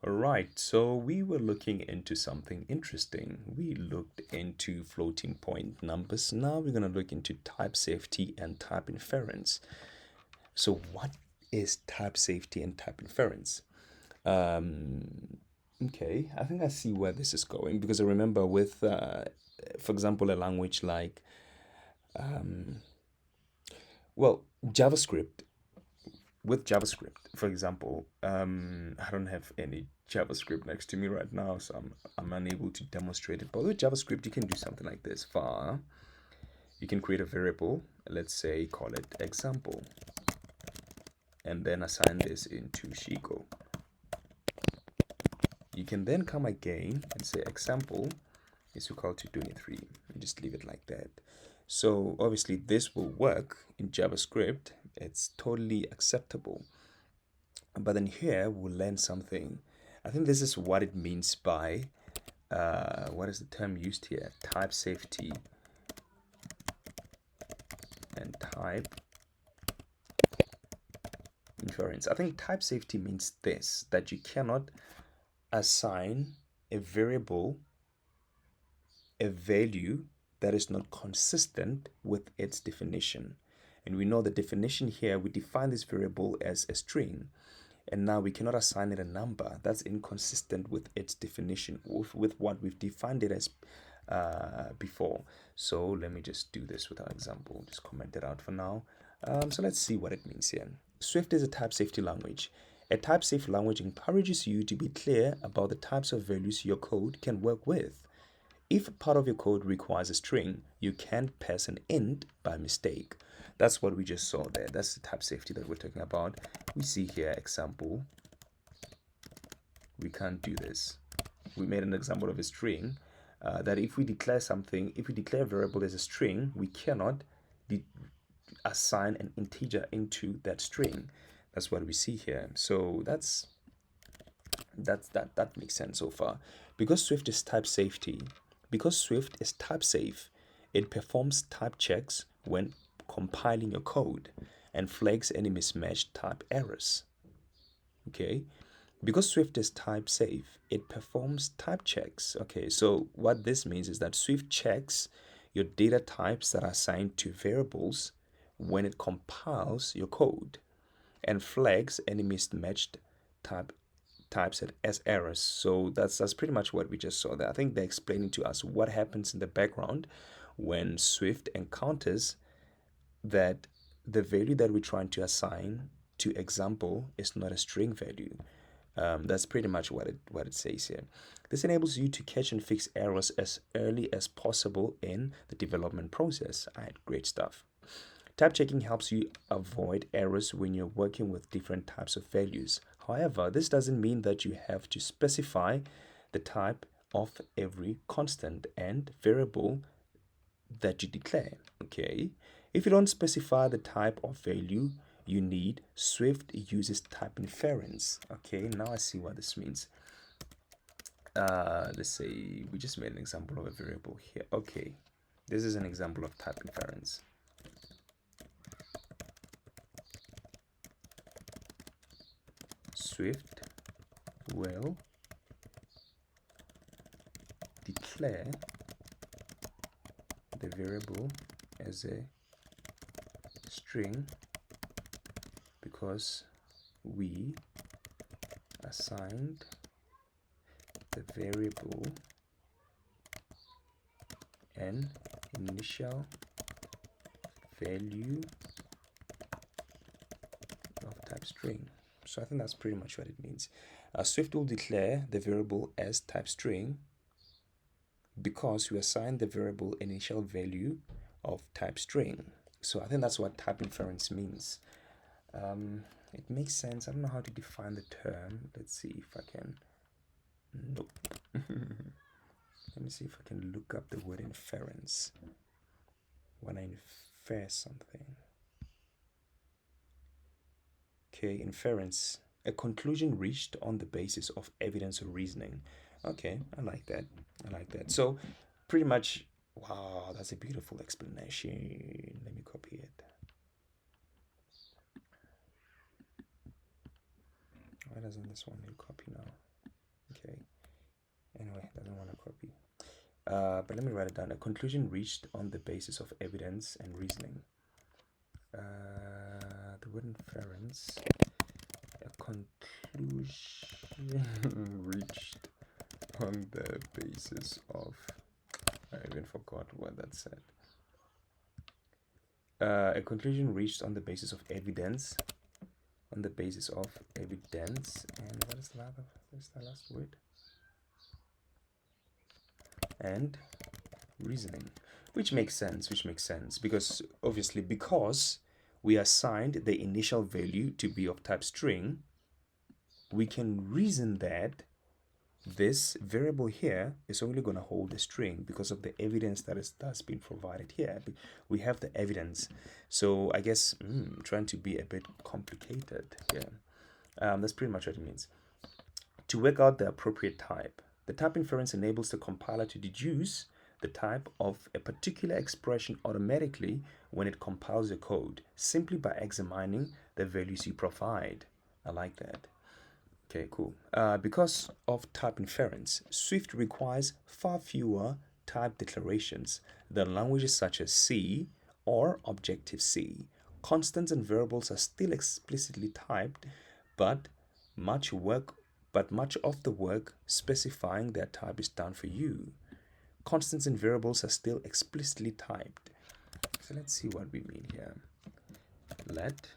All right, so we were looking into something interesting. We looked into floating point numbers. Now we're going to look into type safety and type inference. So, what is type safety and type inference? Um, okay, I think I see where this is going because I remember with, for example, a language like, well, JavaScript. With JavaScript, for example, I don't have any JavaScript next to me right now, so I'm unable to demonstrate it. But with JavaScript, you can do something like this. Var, you can create a variable, let's say call it example, and then assign this into Shigo. You can then come again and say example is equal to 23 and just leave it like that. So obviously this will work in JavaScript. It's totally acceptable. But then here we'll learn something. I think this is what it means by what is the term used here? Type safety and type inference. I think type safety means this, that you cannot assign a variable a value that is not consistent with its definition. And we know the definition here, we define this variable as a string. And now we cannot assign it a number that's inconsistent with its definition, with what we've defined it as before. So let me just do this with our example, just comment it out for now. So let's see what it means here. Swift is a type safety language. A type safe language encourages you to be clear about the types of values your code can work with. If part of your code requires a string, you can't pass an int by mistake. That's what we just saw there. That's the type safety that we're talking about. We see here example. We can't do this. We made an example of a string that if we declare something, if we declare a variable as a string, we cannot assign an integer into that string. That's what we see here. So that makes sense so far. Because Swift is type safety, because Swift is type safe, it performs type checks when compiling your code and flags any mismatched type errors. Okay, because Swift is type safe, it performs type checks. Okay, so what this means is that Swift checks your data types that are assigned to variables when it compiles your code and flags any mismatched type typeset as errors. So that's pretty much what we just saw there. I think they're explaining to us what happens in the background when Swift encounters that the value that we're trying to assign to example is not a string value. That's pretty much what it says here. This enables you to catch and fix errors as early as possible in the development process. All right, great stuff. Type checking helps you avoid errors when you're working with different types of values. However, this doesn't mean that you have to specify the type of every constant and variable that you declare. Okay, if you don't specify the type of value you need, Swift uses type inference. Okay, now I see what this means. Let's say we just made an example of a variable here. Okay, this is an example of type inference. Swift will declare the variable as a string because we assigned the variable an initial value of type string. So I think that's pretty much what it means. Swift will declare the variable as type string because we assigned the variable initial value of type string. So I think that's what type inference means. It makes sense. I don't know how to define the term. Let's see if I can. Nope. Let me see if I can look up the word inference when I infer something. Okay, inference, a conclusion reached on the basis of evidence or reasoning. Okay, I like that. I like that. So, pretty much, wow, that's a beautiful explanation. Let me copy it. Why doesn't this one need copy now? Okay. Anyway, doesn't want to copy. But let me write it down. A conclusion reached on the basis of evidence and reasoning. The word inference. A conclusion reached on the basis of. I even forgot what that said. A conclusion reached on the basis of evidence. On the basis of evidence. And what is the last word? And reasoning, which makes sense because obviously, because we assigned the initial value to be of type string, we can reason that this variable here is only going to hold a string because of the evidence that's been provided here. We have the evidence. So I guess trying to be a bit complicated here. That's pretty much what it means. To work out the appropriate type, the type inference enables the compiler to deduce the type of a particular expression automatically when it compiles the code, simply by examining the values you provide. I like that. Okay, cool. Because of type inference, Swift requires far fewer type declarations than languages such as C or Objective-C. Constants and variables are still explicitly typed, but much of the work specifying their type is done for you. Constants and variables are still explicitly typed. So let's see what we mean here. Let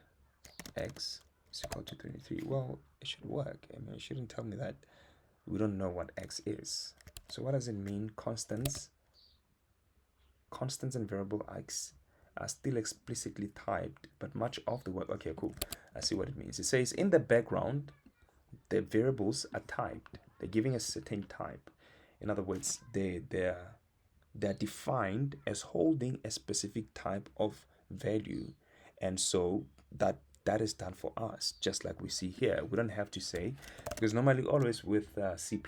x is equal to 23. Well, it should work. I mean, it shouldn't tell me that we don't know what x is. So what does it mean? Constants and variable x are still explicitly typed, but much of the work. Okay, cool. I see what it means. It says in the background, the variables are typed. They're giving a certain type. In other words, they're defined as holding a specific type of value, and so that is done for us, just like we see here. We don't have to say, because normally always with C++,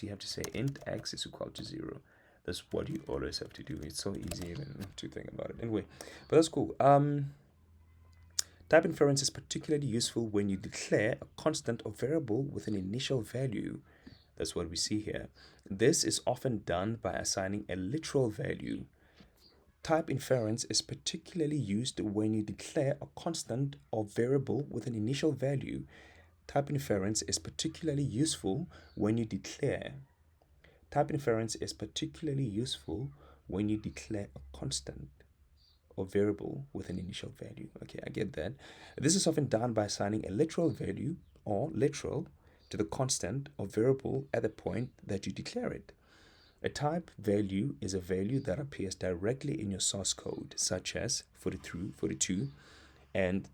you have to say int x is equal to 0. That's what you always have to do. It's so easy even to think about it. Anyway, but that's cool. Type inference is particularly useful when you declare a constant or variable with an initial value. That's what we see here. This is often done by assigning a literal value. Type inference is particularly used when you declare a constant or variable with an initial value. Type inference is particularly useful when you declare. Type inference is particularly useful when you declare a constant or variable with an initial value. Okay, I get that. This is often done by assigning a literal value or literal to the constant or variable at the point that you declare it. A type value is a value that appears directly in your source code, such as 42, and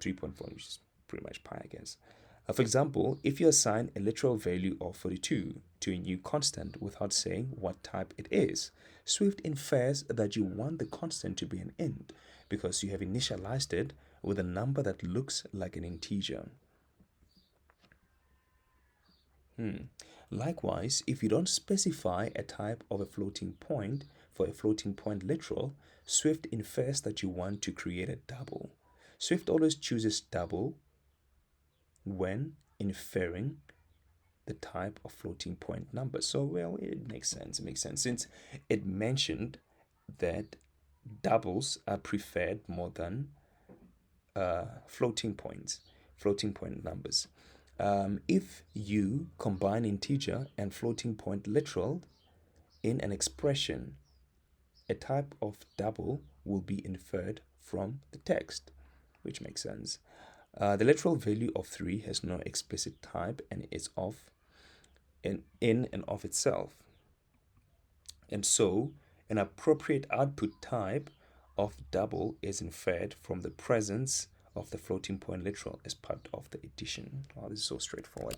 3.4, which is pretty much pi, I guess. For example, if you assign a literal value of 42 to a new constant without saying what type it is, Swift infers that you want the constant to be an int because you have initialized it with a number that looks like an integer. Likewise, if you don't specify a type of a floating point for a floating point literal, Swift infers that you want to create a double. Swift always chooses double when inferring the type of floating point number. So, well, it makes sense. It makes sense since it mentioned that doubles are preferred more than floating point numbers. If you combine integer and floating point literal in an expression, a type of double will be inferred from the text, which makes sense. The literal value of 3 has no explicit type and is in and of itself. And so, an appropriate output type of double is inferred from the presence of the floating point literal as part of the addition. Oh, this is so straightforward.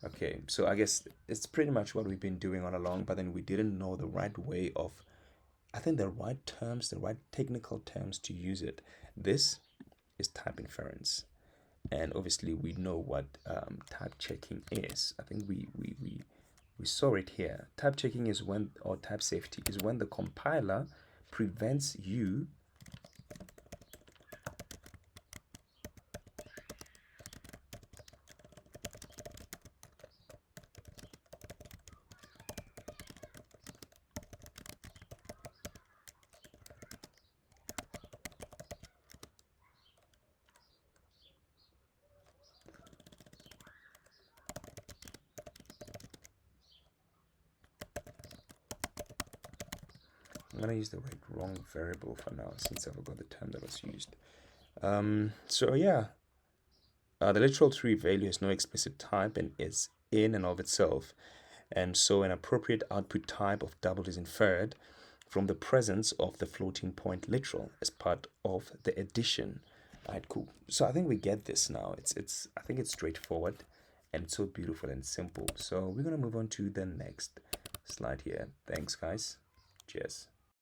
Okay, so I guess it's pretty much what we've been doing all along, but then we didn't know the right way of, I think, the right terms, the right technical terms to use it. This is type inference. And obviously we know what type checking is. I think we saw it here. Type checking is when, or type safety, is when the compiler prevents you I'm gonna use the wrong variable for now since I forgot the term that was used. So yeah, the literal tree value has no explicit type and is in and of itself, and so an appropriate output type of doubled is inferred from the presence of the floating point literal as part of the addition. Alright, cool. So I think we get this now. It's I think it's straightforward and it's so beautiful and simple. So we're gonna move on to the next slide here. Thanks guys. Cheers.